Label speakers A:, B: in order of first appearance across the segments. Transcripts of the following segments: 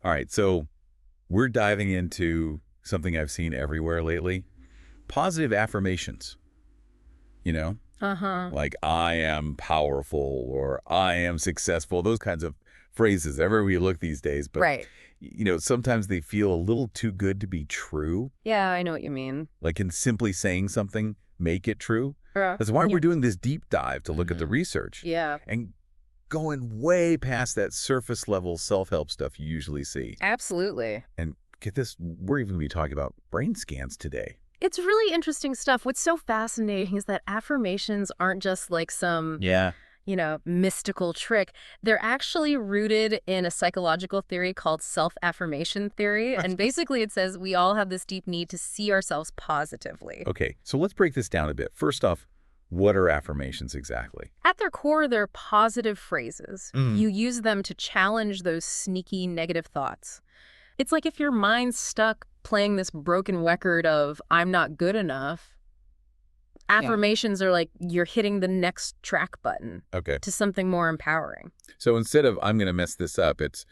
A: All right, so we're diving into something I've seen everywhere lately. Positive affirmations, you know,
B: Uh-huh.
A: like I am powerful or I am successful, those kinds of phrases everywhere you look these days. But,
B: Right.
A: sometimes they feel a little too good to be true.
B: Yeah, I know what you mean.
A: Like, can simply saying something make it true? That's why
B: Yeah.
A: we're doing this deep dive to look at the
B: Mhm.
A: research
B: Yeah,
A: and going way past that surface level self-help stuff you usually see.
B: absolutely.
A: And get this, we're even going to be talking about brain scans today.
B: It's really interesting stuff. What's so fascinating is that affirmations aren't just like some,
A: Yeah.
B: mystical trick. They're actually rooted in a psychological theory called self-affirmation theory. And basically it says we all have this deep need to see ourselves positively.
A: Okay, so let's break this down a bit. First off, what are affirmations exactly?
B: At their core, they're positive phrases.
A: Mm.
B: You use them to challenge those sneaky negative thoughts. It's like if your mind's stuck playing this broken record of I'm not good enough,
A: Yeah.
B: affirmations are like you're hitting the next track button
A: Okay,
B: to something more empowering.
A: so instead of I'm going to mess this up, it's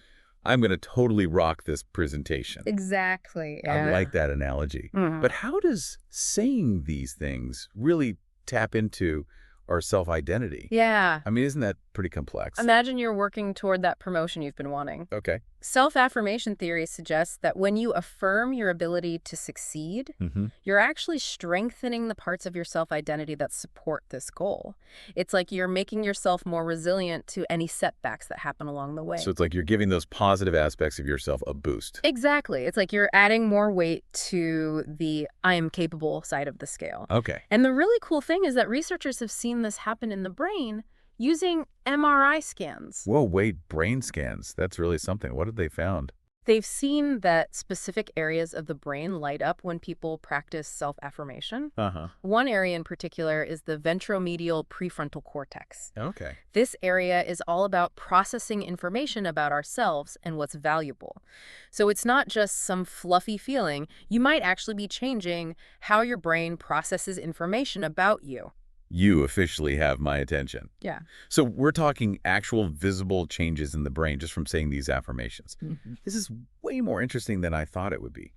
A: I'm going to totally rock this presentation.
B: Exactly.
A: I
B: Yeah.
A: like that analogy.
B: Mhm.
A: But how does saying these things really tap into our self-identity?
B: Yeah.
A: I mean, isn't that pretty complex?
B: Imagine you're working toward that promotion you've been wanting.
A: Okay.
B: Self-affirmation theory suggests that when you affirm your ability to succeed,
A: Mm-hmm.
B: you're actually strengthening the parts of your self-identity that support this goal. It's like you're making yourself more resilient to any setbacks that happen along the
A: So
B: way.
A: it's like you're giving those positive aspects of yourself a boost.
B: Exactly. It's like you're adding more weight to the I am capable side of the scale.
A: Okay.
B: And the really cool thing is that researchers have seen this happen in the brain using MRI scans.
A: Whoa, wait, brain scans. That's really something. What have they found?
B: They've seen that specific areas of the brain light up when people practice self-affirmation.
A: Uh-huh.
B: One area in particular is the ventromedial prefrontal cortex.
A: Okay.
B: This area is all about processing information about ourselves and what's valuable. So it's not just some fluffy feeling. You might actually be changing how your brain processes information about you.
A: You officially have my attention.
B: Yeah.
A: So we're talking actual visible changes in the brain just from saying these affirmations.
B: Mhm.
A: This is way more interesting than I thought it would be.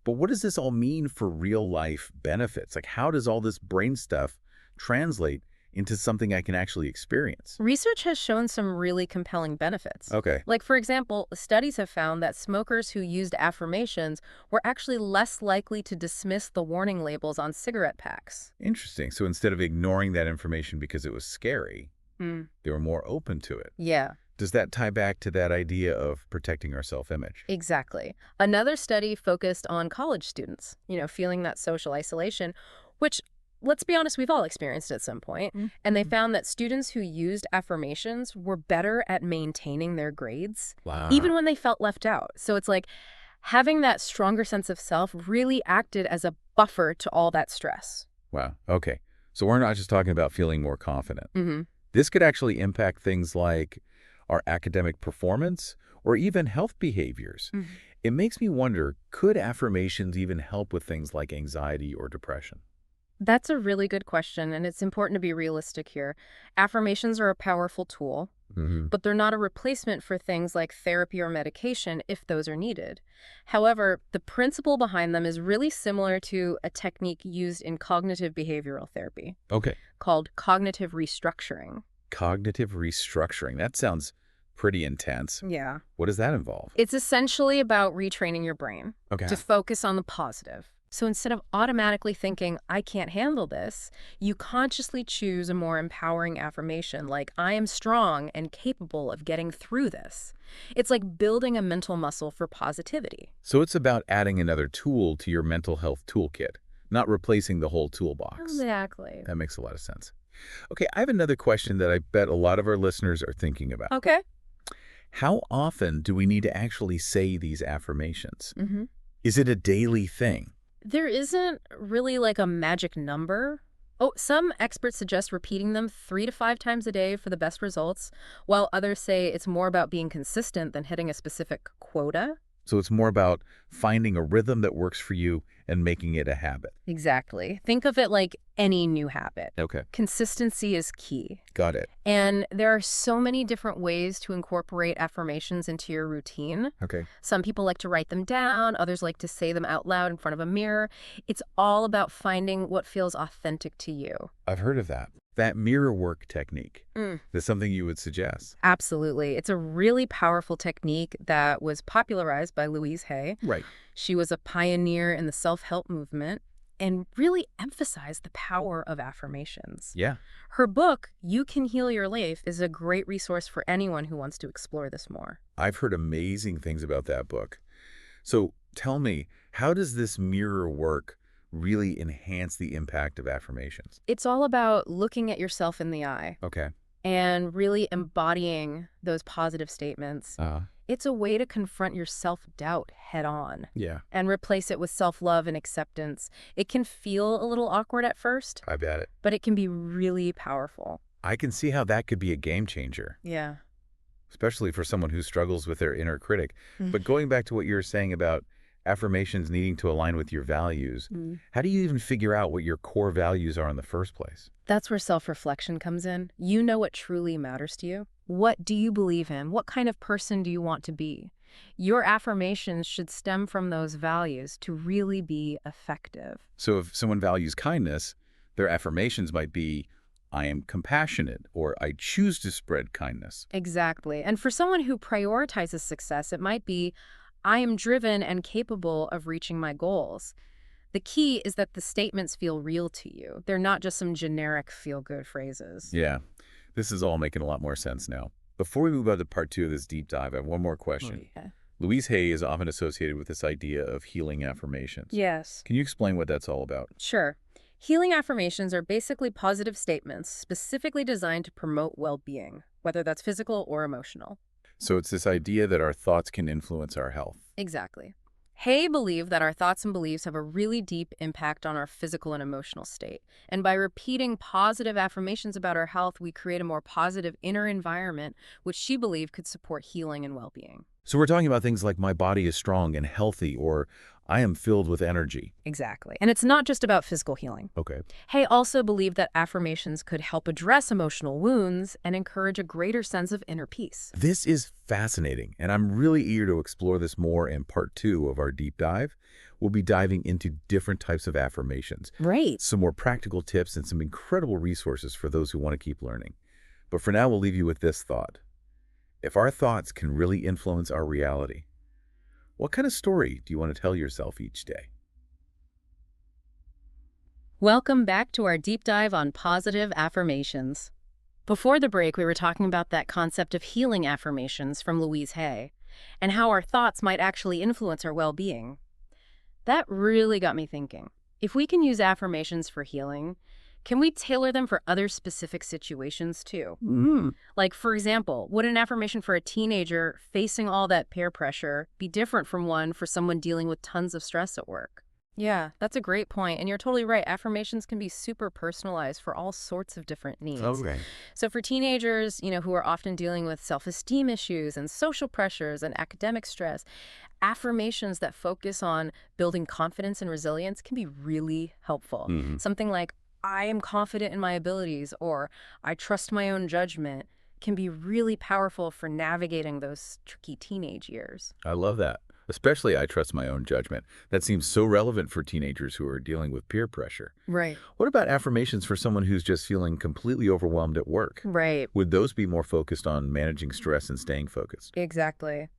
A: But what does this all mean for real life benefits? Like, how does all this brain stuff translate into something I can actually experience?
B: Research has shown some really compelling benefits.
A: Okay.
B: Like, for example, studies have found that smokers who used affirmations were actually less likely to dismiss the warning labels on cigarette packs.
A: Interesting. So instead of ignoring that information because it was scary,
B: Mm.
A: they were more open to it.
B: Yeah,
A: Does that tie back to that idea of protecting our self-image?
B: exactly. Another study focused on college students, feeling that social isolation, which, let's be honest, we've all experienced at some point. And they found that students who used affirmations were better at maintaining their grades,
A: Wow.
B: even when they felt left out. So it's like having that stronger sense of self really acted as a buffer to all that stress.
A: Wow. Okay. So we're not just talking about feeling more confident.
B: Mm-hmm.
A: This could actually impact things like our academic performance or even health behaviors.
B: Mhm.
A: It makes me wonder, could affirmations even help with things like anxiety or depression?
B: That's a really good question, and it's important to be realistic here. Affirmations are a powerful tool,
A: Mm-hmm.
B: but they're not a replacement for things like therapy or medication if those are needed. However, the principle behind them is really similar to a technique used in cognitive behavioral therapy
A: Okay.
B: called cognitive restructuring.
A: Cognitive restructuring. That sounds pretty intense.
B: Yeah.
A: What does that involve?
B: It's essentially about retraining your brain
A: Okay.
B: to focus on the positive. So instead of automatically thinking, I can't handle this, you consciously choose a more empowering affirmation like, I am strong and capable of getting through this. It's like building a mental muscle for positivity.
A: So it's about adding another tool to your mental health toolkit, not replacing the whole toolbox.
B: Exactly.
A: That makes a lot of sense. Okay, I have another question that I bet a lot of our listeners are thinking about.
B: Okay.
A: How often do we need to actually say these affirmations?
B: Mm-hmm.
A: Is it a daily thing?
B: There isn't really like a magic number. Oh, some experts suggest repeating them 3 to 5 times a day for the best results, while others say it's more about being consistent than hitting a specific quota.
A: So it's more about finding a rhythm that works for you and making it a habit.
B: Exactly. Think of it like any new habit.
A: Okay.
B: Consistency is key.
A: Got it.
B: And there are so many different ways to incorporate affirmations into your routine.
A: Okay.
B: Some people like to write them down, others like to say them out loud in front of a mirror. It's all about finding what feels authentic to you.
A: I've heard of that. That mirror work technique.
B: Mm.
A: Is something you would suggest?
B: Absolutely. It's a really powerful technique that was popularized by Louise Hay.
A: Right.
B: She was a pioneer in the self-help movement and really emphasized the power of affirmations.
A: Yeah.
B: Her book, You Can Heal Your Life, is a great resource for anyone who wants to explore this more.
A: I've heard amazing things about that book. So tell me, how does this mirror work really enhance the impact of affirmations?
B: It's all about looking at yourself in the eye
A: Okay.
B: and really embodying those positive statements. It's a way to confront your self-doubt head on
A: Yeah.
B: and replace it with self-love and acceptance. It can feel a little awkward at first,
A: I bet it.
B: but it can be really powerful.
A: I can see how that could be a game changer,
B: Yeah.
A: especially for someone who struggles with their inner critic.
B: Mm.
A: But going back to what you were saying about affirmations needing to align with your values, how do you even figure out what your core values are in the first place?
B: That's where self-reflection comes in. You know what truly matters to you. What do you believe in? What kind of person do you want to be? Your affirmations should stem from those values to really be effective.
A: So if someone values kindness, their affirmations might be, I am compassionate, or I choose to spread kindness.
B: Exactly. And for someone who prioritizes success, it might be, I am driven and capable of reaching my goals. The key is that the statements feel real to you. They're not just some generic feel-good phrases.
A: Yeah, this is all making a lot more sense now. Before we move on to part 2 of this deep dive, I have one more question.
B: Yeah.
A: Louise Hay is often associated with this idea of healing affirmations.
B: Yes.
A: Can you explain what that's all about?
B: Sure. Healing affirmations are basically positive statements specifically designed to promote well-being, whether that's physical or emotional.
A: So it's this idea that our thoughts can influence our health.
B: Exactly. Hay believed that our thoughts and beliefs have a really deep impact on our physical and emotional state. And by repeating positive affirmations about our health, we create a more positive inner environment, which she believed could support healing and well-being.
A: So we're talking about things like my body is strong and healthy, or I am filled with energy.
B: Exactly. And it's not just about physical healing.
A: Okay.
B: Hay also believed that affirmations could help address emotional wounds and encourage a greater sense of inner peace.
A: This is fascinating, and I'm really eager to explore this more in part 2 of our deep dive. We'll be diving into different types of affirmations,
B: Right.
A: some more practical tips, and some incredible resources for those who want to keep learning. But for now, we'll leave you with this thought. If our thoughts can really influence our reality, what kind of story do you want to tell yourself each day?
B: Welcome back to our deep dive on positive affirmations. Before the break, we were talking about that concept of healing affirmations from Louise Hay and how our thoughts might actually influence our well-being. That really got me thinking. If we can use affirmations for healing, can we tailor them for other specific situations too? Like, for example, would an affirmation for a teenager facing all that peer pressure be different from one for someone dealing with tons of stress at work? Yeah, that's a great point. And you're totally right. Affirmations can be super personalized for all sorts of different needs.
A: Okay.
B: So for teenagers, who are often dealing with self-esteem issues and social pressures and academic stress, affirmations that focus on building confidence and resilience can be really helpful. Something like, I am confident in my abilities, or I trust my own judgment, can be really powerful for navigating those tricky teenage years.
A: I love that. Especially I trust my own judgment. That seems so relevant for teenagers who are dealing with peer pressure.
B: Right.
A: What about affirmations for someone who's just feeling completely overwhelmed at work?
B: Right.
A: Would those be more focused on managing stress and staying focused?
B: Exactly.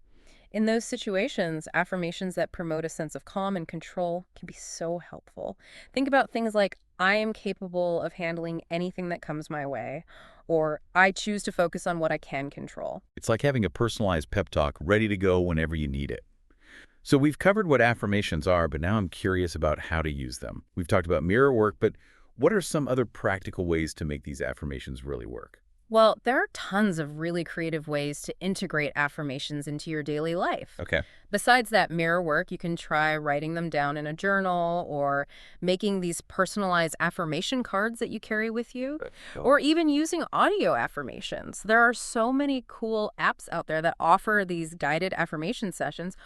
B: In those situations, affirmations that promote a sense of calm and control can be so helpful. Think about things like, I am capable of handling anything that comes my way, or I choose to focus on what I can control.
A: It's like having a personalized pep talk ready to go whenever you need it. So we've covered what affirmations are, but now I'm curious about how to use them. We've talked about mirror work, but what are some other practical ways to make these affirmations really work?
B: Well, there are tons of really creative ways to integrate affirmations into your daily life.
A: Okay.
B: Besides that mirror work, you can try writing them down in a journal or making these personalized affirmation cards that you carry with you, or even using audio affirmations. There are so many cool apps out there that offer these guided affirmation sessions,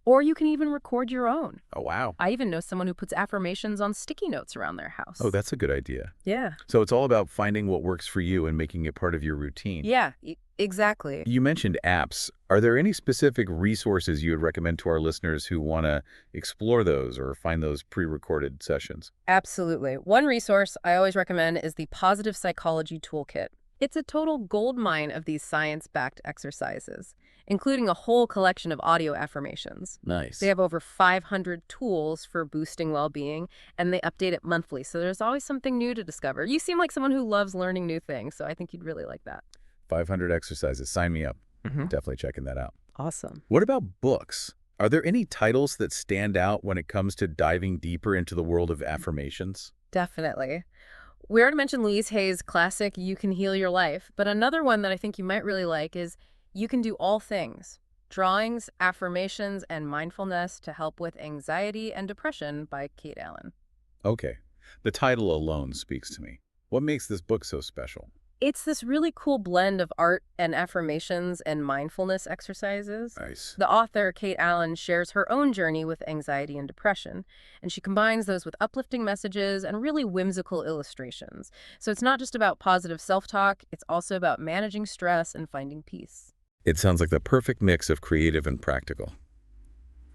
B: Or you can even record your own.
A: Oh, wow.
B: I even know someone who puts affirmations on sticky notes around their
A: Oh,
B: house.
A: that's a good idea.
B: Yeah.
A: So it's all about finding what works for you and making it part of your routine.
B: Yeah, exactly.
A: You mentioned apps. Are there any specific resources you would recommend to our listeners who want to explore those or find those pre-recorded sessions?
B: Absolutely. One resource I always recommend is the Positive Psychology Toolkit. It's a total goldmine of these science-backed exercises, including a whole collection of audio affirmations. They
A: Nice.
B: have over 500 tools for boosting well-being, and they update it monthly, so there's always something new to discover. You seem like someone who loves learning new things, so I think you'd really like that.
A: 500 exercises. Sign me up.
B: Hmm.
A: Definitely checking that out.
B: Awesome.
A: What about books? Are there any titles that stand out when it comes to diving deeper into the world of affirmations?
B: Definitely. We already mentioned Louise Hay's classic You Can Heal Your Life, but another one that I think you might really like is You Can Do All Things: Drawings, Affirmations, and Mindfulness to Help with Anxiety and Depression by Kate Allen.
A: Okay. The title alone speaks to me. What makes this book so special?
B: It's this really cool blend of art and affirmations and mindfulness exercises.
A: Nice.
B: The author, Kate Allen, shares her own journey with anxiety and depression, and she combines those with uplifting messages and really whimsical illustrations. So it's not just about positive self-talk, it's also about managing stress and finding peace.
A: It sounds like the perfect mix of creative and practical.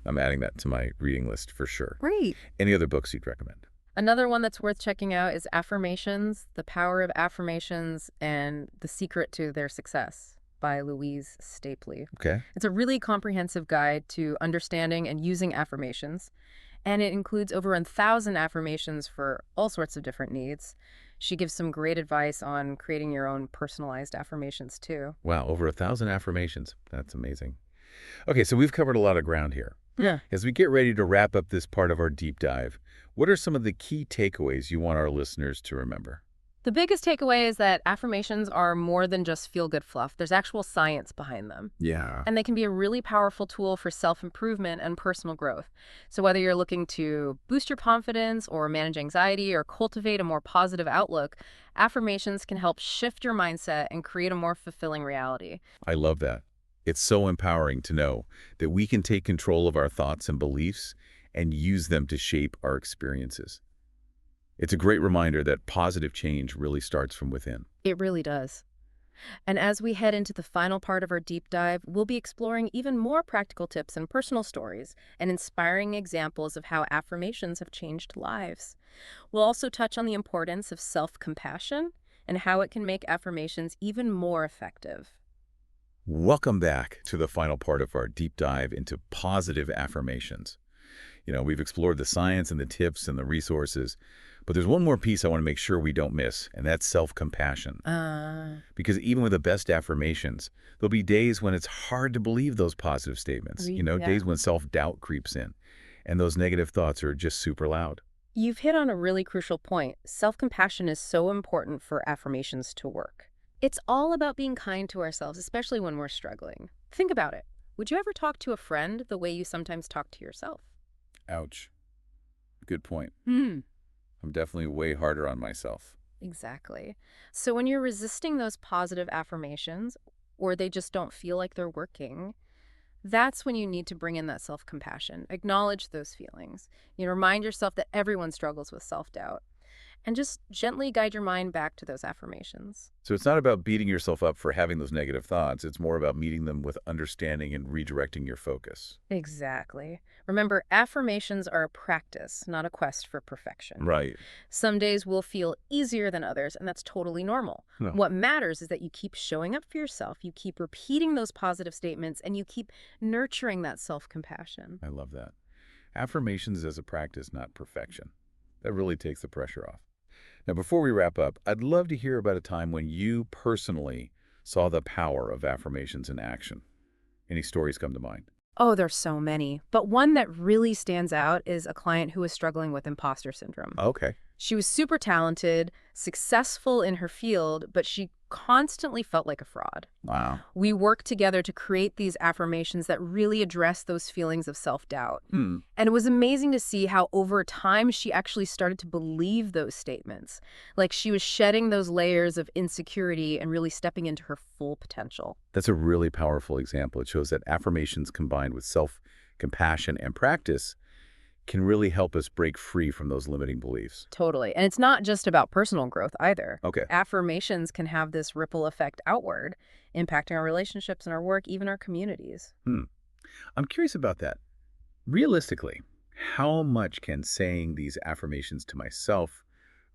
A: I'm adding that to my reading list for sure.
B: Great.
A: Any other books you'd recommend?
B: Another one that's worth checking out is Affirmations, The Power of Affirmations and the Secret to Their Success by Louise Stapley.
A: Okay.
B: It's a really comprehensive guide to understanding and using affirmations, and it includes over 1,000 affirmations for all sorts of different needs. She gives some great advice on creating your own personalized affirmations too.
A: Wow, over 1,000 affirmations. That's amazing. Okay, so we've covered a lot of ground here.
B: Yeah.
A: As we get ready to wrap up this part of our deep dive, what are some of the key takeaways you want our listeners to remember?
B: The biggest takeaway is that affirmations are more than just feel-good fluff. There's actual science behind them.
A: Yeah.
B: And they can be a really powerful tool for self-improvement and personal growth. So whether you're looking to boost your confidence or manage anxiety or cultivate a more positive outlook, affirmations can help shift your mindset and create a more fulfilling reality.
A: I love that. It's so empowering to know that we can take control of our thoughts and beliefs and use them to shape our experiences. It's a great reminder that positive change really starts from within.
B: It really does. And as we head into the final part of our deep dive, we'll be exploring even more practical tips and personal stories and inspiring examples of how affirmations have changed lives. We'll also touch on the importance of self-compassion and how it can make affirmations even more effective.
A: Welcome back to the final part of our deep dive into positive affirmations. We've explored the science and the tips and the resources, but there's one more piece I want to make sure we don't miss, and that's self-compassion. Because even with the best affirmations, there'll be days when it's hard to believe those positive statements,
B: Yeah.
A: days when self-doubt creeps in, and those negative thoughts are just super loud.
B: You've hit on a really crucial point. Self-compassion is so important for affirmations to work. It's all about being kind to ourselves, especially when we're struggling. Think about it. Would you ever talk to a friend the way you sometimes talk to yourself?
A: Ouch. Good point.
B: Hmm.
A: I'm definitely way harder on myself.
B: Exactly. So when you're resisting those positive affirmations, or they just don't feel like they're working, that's when you need to bring in that self-compassion. Acknowledge those feelings. Remind yourself that everyone struggles with self-doubt. And just gently guide your mind back to those affirmations.
A: So it's not about beating yourself up for having those negative thoughts. It's more about meeting them with understanding and redirecting your focus.
B: Exactly. Remember, affirmations are a practice, not a quest for perfection.
A: Right.
B: Some days will feel easier than others, and that's totally normal.
A: No.
B: What matters is that you keep showing up for yourself, you keep repeating those positive statements, and you keep nurturing that self-compassion.
A: I love that. Affirmations as a practice, not perfection. That really takes the pressure off. Now, before we wrap up, I'd love to hear about a time when you personally saw the power of affirmations in action. Any stories come to mind?
B: Oh, there's so many. But one that really stands out is a client who was struggling with imposter syndrome.
A: Okay.
B: She was super talented, successful in her field, but she constantly felt like a fraud.
A: Wow.
B: We worked together to create these affirmations that really address those feelings of self-doubt. And it was amazing to see how over time she actually started to believe those statements. Like she was shedding those layers of insecurity and really stepping into her full potential.
A: That's a really powerful example. It shows that affirmations combined with self-compassion compassion, and practice can really help us break free from those limiting beliefs.
B: Totally. And it's not just about personal growth either.
A: Okay.
B: Affirmations can have this ripple effect outward, impacting our relationships and our work, even our communities.
A: I'm curious about that. Realistically, how much can saying these affirmations to myself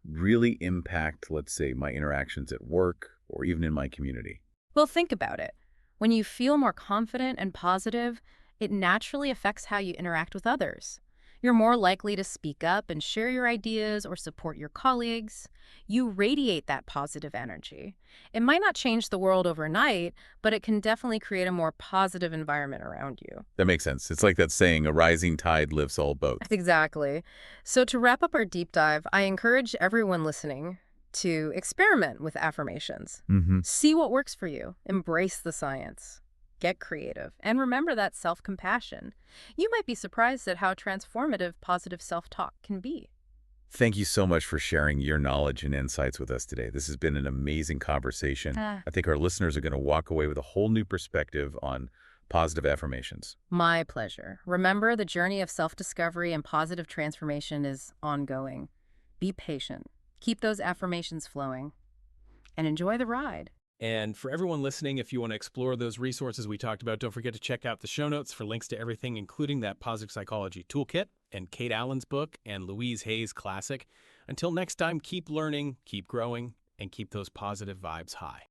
A: really impact, let's say, my interactions at work or even in my community?
B: Well, think about it. When you feel more confident and positive, it naturally affects how you interact with others. You're more likely to speak up and share your ideas or support your colleagues. You radiate that positive energy. It might not change the world overnight, but it can definitely create a more positive environment around you.
A: That makes sense. It's like that saying, a rising tide lifts all boats.
B: Exactly. So to wrap up our deep dive, I encourage everyone listening to experiment with affirmations.
A: Mm-hmm.
B: See what works for you. Embrace the science. Get creative. And remember that self-compassion. You might be surprised at how transformative positive self-talk can be.
A: Thank you so much for sharing your knowledge and insights with us today. This has been an amazing conversation. I think our listeners are going to walk away with a whole new perspective on positive affirmations.
B: My pleasure. Remember, the journey of self-discovery and positive transformation is ongoing. Be patient. Keep those affirmations flowing. And enjoy the ride.
C: And for everyone listening, if you want to explore those resources we talked about, don't forget to check out the show notes for links to everything, including that Positive Psychology Toolkit and Kate Allen's book and Louise Hay's classic. Until next time, keep learning, keep growing, and keep those positive vibes high.